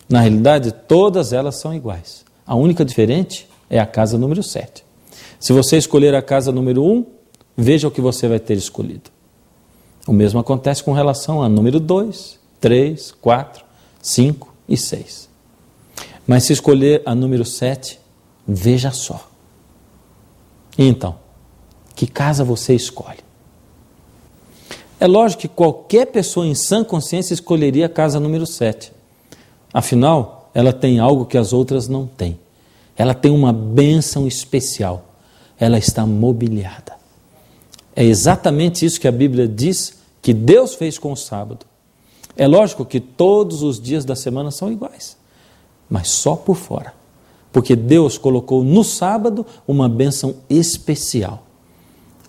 Na realidade, todas elas são iguais. A única diferente é a casa número 7. Se você escolher a casa número 1, veja o que você vai ter escolhido. O mesmo acontece com relação a número 2, 3, 4, 5 e 6. Mas se escolher a número 7, veja só. E então, que casa você escolhe? É lógico que qualquer pessoa em sã consciência escolheria a casa número 7. Afinal, ela tem algo que as outras não têm. Ela tem uma bênção especial. Ela está mobiliada. É exatamente isso que a Bíblia diz que Deus fez com o sábado. É lógico que todos os dias da semana são iguais, mas só por fora. Porque Deus colocou no sábado uma bênção especial.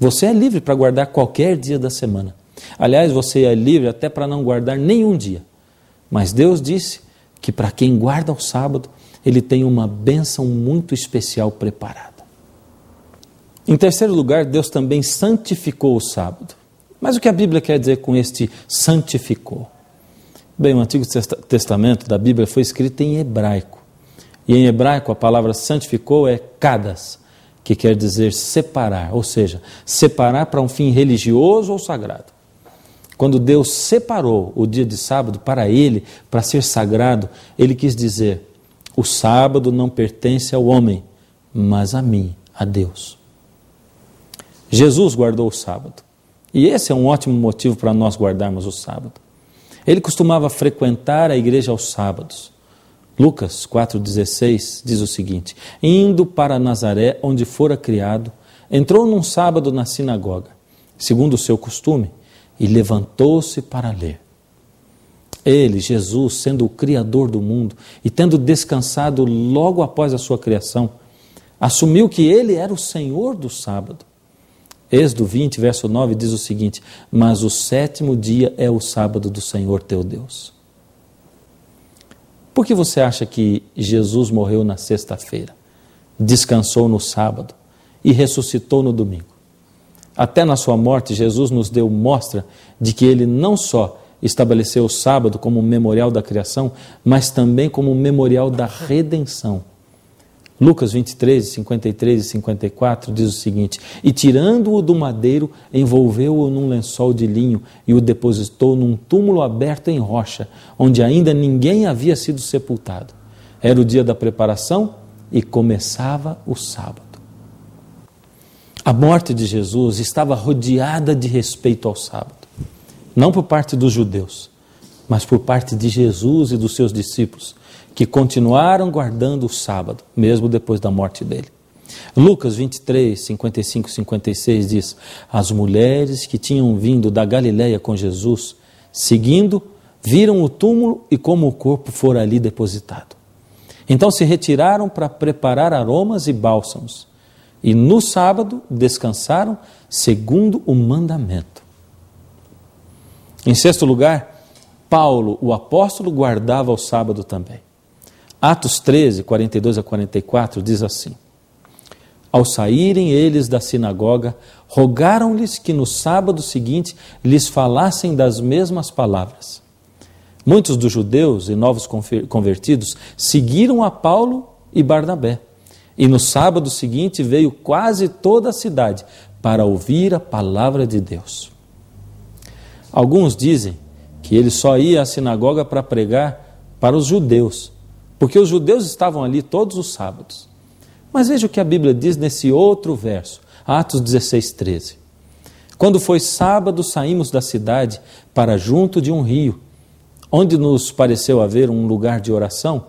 Você é livre para guardar qualquer dia da semana. Aliás, você é livre até para não guardar nenhum dia. Mas Deus disse que para quem guarda o sábado, ele tem uma bênção muito especial preparada. Em terceiro lugar, Deus também santificou o sábado. Mas o que a Bíblia quer dizer com este santificou? Bem, o Antigo Testamento da Bíblia foi escrito em hebraico. E em hebraico a palavra santificou é kadas, que quer dizer separar, ou seja, separar para um fim religioso ou sagrado. Quando Deus separou o dia de sábado para Ele, para ser sagrado, Ele quis dizer: o sábado não pertence ao homem, mas a mim, a Deus. Jesus guardou o sábado. E esse é um ótimo motivo para nós guardarmos o sábado. Ele costumava frequentar a igreja aos sábados. Lucas 4,16 diz o seguinte: indo para Nazaré, onde fora criado, entrou num sábado na sinagoga, segundo o seu costume, e levantou-se para ler. Ele, Jesus, sendo o Criador do mundo e tendo descansado logo após a sua criação, assumiu que Ele era o Senhor do sábado. Êxodo 20, verso 9 diz o seguinte: mas o 7º dia é o sábado do Senhor teu Deus. Por que você acha que Jesus morreu na sexta-feira, descansou no sábado e ressuscitou no domingo? Até na sua morte, Jesus nos deu mostra de que Ele não só estabeleceu o sábado como um memorial da criação, mas também como um memorial da redenção. Lucas 23, 53 e 54 diz o seguinte: e tirando-o do madeiro, envolveu-o num lençol de linho e o depositou num túmulo aberto em rocha, onde ainda ninguém havia sido sepultado. Era o dia da preparação e começava o sábado. A morte de Jesus estava rodeada de respeito ao sábado. Não por parte dos judeus, mas por parte de Jesus e dos seus discípulos, que continuaram guardando o sábado, mesmo depois da morte dele. Lucas 23, 55 e 56 diz: as mulheres que tinham vindo da Galiléia com Jesus, seguindo, viram o túmulo e como o corpo fora ali depositado. Então se retiraram para preparar aromas e bálsamos, e no sábado descansaram segundo o mandamento. Em sexto lugar, Paulo, o apóstolo, guardava o sábado também. Atos 13, 42 a 44 diz assim: ao saírem eles da sinagoga, rogaram-lhes que no sábado seguinte lhes falassem das mesmas palavras. Muitos dos judeus e novos convertidos seguiram a Paulo e Barnabé, e no sábado seguinte veio quase toda a cidade para ouvir a palavra de Deus. Alguns dizem que ele só ia à sinagoga para pregar para os judeus, porque os judeus estavam ali todos os sábados. Mas veja o que a Bíblia diz nesse outro verso, Atos 16, 13. Quando foi sábado, saímos da cidade para junto de um rio, onde nos pareceu haver um lugar de oração,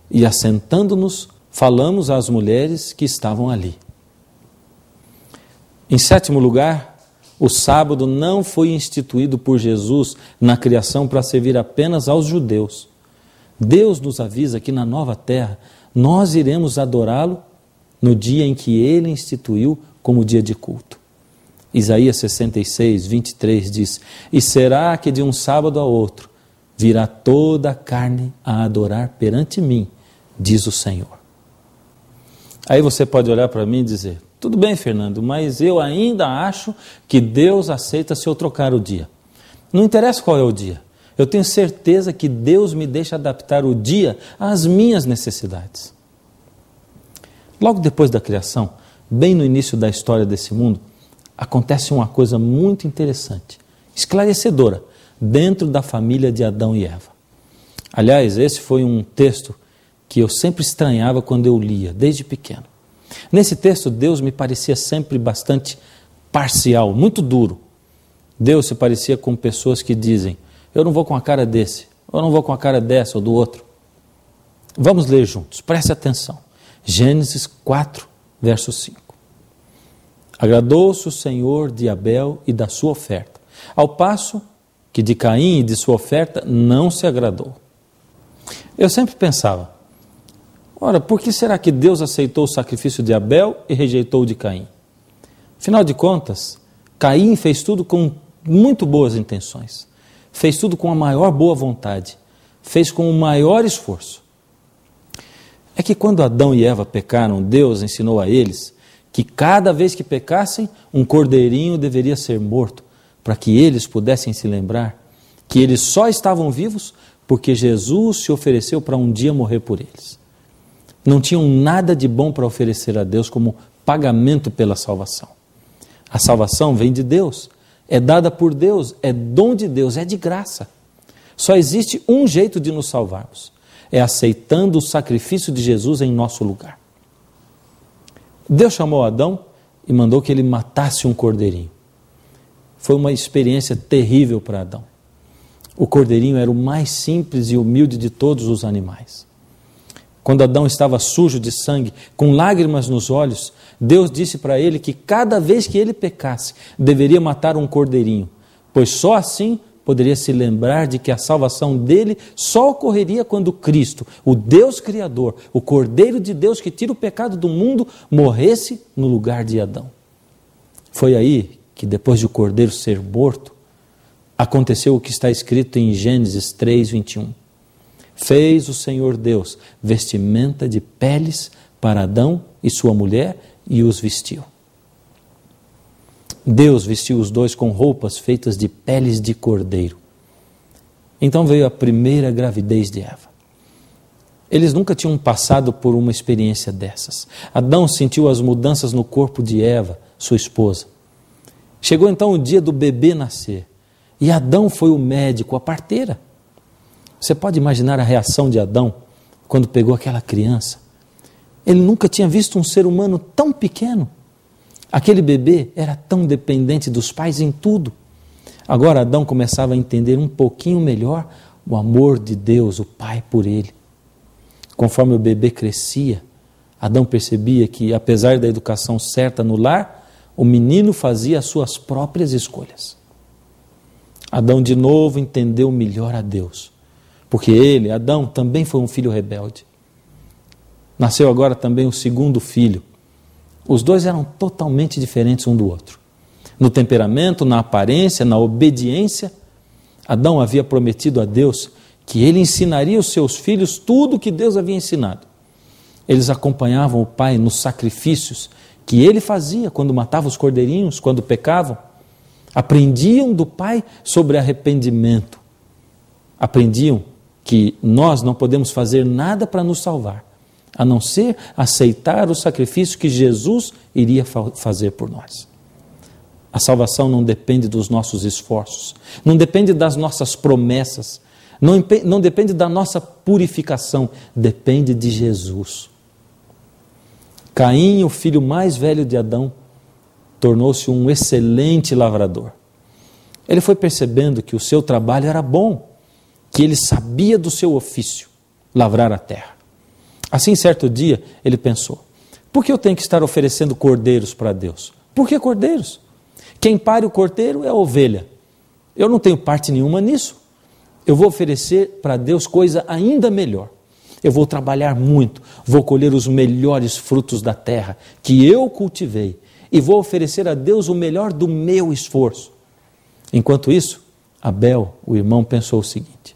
e assentando-nos, falamos às mulheres que estavam ali. Em sétimo lugar, o sábado não foi instituído por Jesus na criação para servir apenas aos judeus. Deus nos avisa que na nova terra nós iremos adorá-lo no dia em que Ele instituiu como dia de culto. Isaías 66, 23 diz: e será que de um sábado a outro virá toda a carne a adorar perante mim, diz o Senhor. Aí você pode olhar para mim e dizer: tudo bem, Fernando, mas eu ainda acho que Deus aceita se eu trocar o dia. Não interessa qual é o dia. eu tenho certeza que Deus me deixa adaptar o dia às minhas necessidades. Logo depois da criação, bem no início da história desse mundo, acontece uma coisa muito interessante, esclarecedora, dentro da família de Adão e Eva. Aliás, esse foi um texto que eu sempre estranhava quando eu lia, desde pequeno. Nesse texto, Deus me parecia sempre bastante parcial, muito duro. Deus se parecia com pessoas que dizem, eu não vou com a cara desse, eu não vou com a cara dessa ou do outro. Vamos ler juntos, preste atenção. Gênesis 4, verso 5. Agradou-se o Senhor de Abel e da sua oferta, ao passo que de Caim e de sua oferta não se agradou. Eu sempre pensava, ora, por que será que Deus aceitou o sacrifício de Abel e rejeitou o de Caim? Afinal de contas, Caim fez tudo com muito boas intenções, fez tudo com a maior boa vontade, fez com o maior esforço. É que quando Adão e Eva pecaram, Deus ensinou a eles que cada vez que pecassem, um cordeirinho deveria ser morto, para que eles pudessem se lembrar que eles só estavam vivos porque Jesus se ofereceu para um dia morrer por eles. Não tinham nada de bom para oferecer a Deus como pagamento pela salvação. A salvação vem de Deus, é dada por Deus, é dom de Deus, é de graça. Só existe um jeito de nos salvarmos, é aceitando o sacrifício de Jesus em nosso lugar. Deus chamou Adão e mandou que ele matasse um cordeirinho. Foi uma experiência terrível para Adão. O cordeirinho era o mais simples e humilde de todos os animais. Quando Adão estava sujo de sangue, com lágrimas nos olhos, Deus disse para ele que cada vez que ele pecasse, deveria matar um cordeirinho, pois só assim poderia se lembrar de que a salvação dele só ocorreria quando Cristo, o Deus Criador, o Cordeiro de Deus que tira o pecado do mundo, morresse no lugar de Adão. Foi aí que depois de o cordeiro ser morto, aconteceu o que está escrito em Gênesis 3, 21. Fez o Senhor Deus vestimenta de peles para Adão e sua mulher e os vestiu. Deus vestiu os dois com roupas feitas de peles de cordeiro. Então veio a primeira gravidez de Eva. Eles nunca tinham passado por uma experiência dessas. Adão sentiu as mudanças no corpo de Eva, sua esposa. Chegou então o dia do bebê nascer. E Adão foi o médico, a parteira. Você pode imaginar a reação de Adão quando pegou aquela criança? Ele nunca tinha visto um ser humano tão pequeno. Aquele bebê era tão dependente dos pais em tudo. Agora Adão começava a entender um pouquinho melhor o amor de Deus, o Pai, por ele. Conforme o bebê crescia, Adão percebia que, apesar da educação certa no lar, o menino fazia as suas próprias escolhas. Adão de novo entendeu melhor a Deus, porque ele, Adão, também foi um filho rebelde. Nasceu agora também o segundo filho. Os dois eram totalmente diferentes um do outro. No temperamento, na aparência, na obediência, Adão havia prometido a Deus que ele ensinaria aos seus filhos tudo o que Deus havia ensinado. Eles acompanhavam o pai nos sacrifícios que ele fazia quando matava os cordeirinhos, quando pecavam. Aprendiam do pai sobre arrependimento. Aprendiam que nós não podemos fazer nada para nos salvar, a não ser aceitar o sacrifício que Jesus iria fazer por nós. A salvação não depende dos nossos esforços, não depende das nossas promessas, não depende da nossa purificação, depende de Jesus. Caim, o filho mais velho de Adão, tornou-se um excelente lavrador. Ele foi percebendo que o seu trabalho era bom, que ele sabia do seu ofício, lavrar a terra. Assim, certo dia, ele pensou, por que eu tenho que estar oferecendo cordeiros para Deus? Por que cordeiros? Quem pare o cordeiro é a ovelha. Eu não tenho parte nenhuma nisso. Eu vou oferecer para Deus coisa ainda melhor. Eu vou trabalhar muito, vou colher os melhores frutos da terra que eu cultivei e vou oferecer a Deus o melhor do meu esforço. Enquanto isso, Abel, o irmão, pensou o seguinte,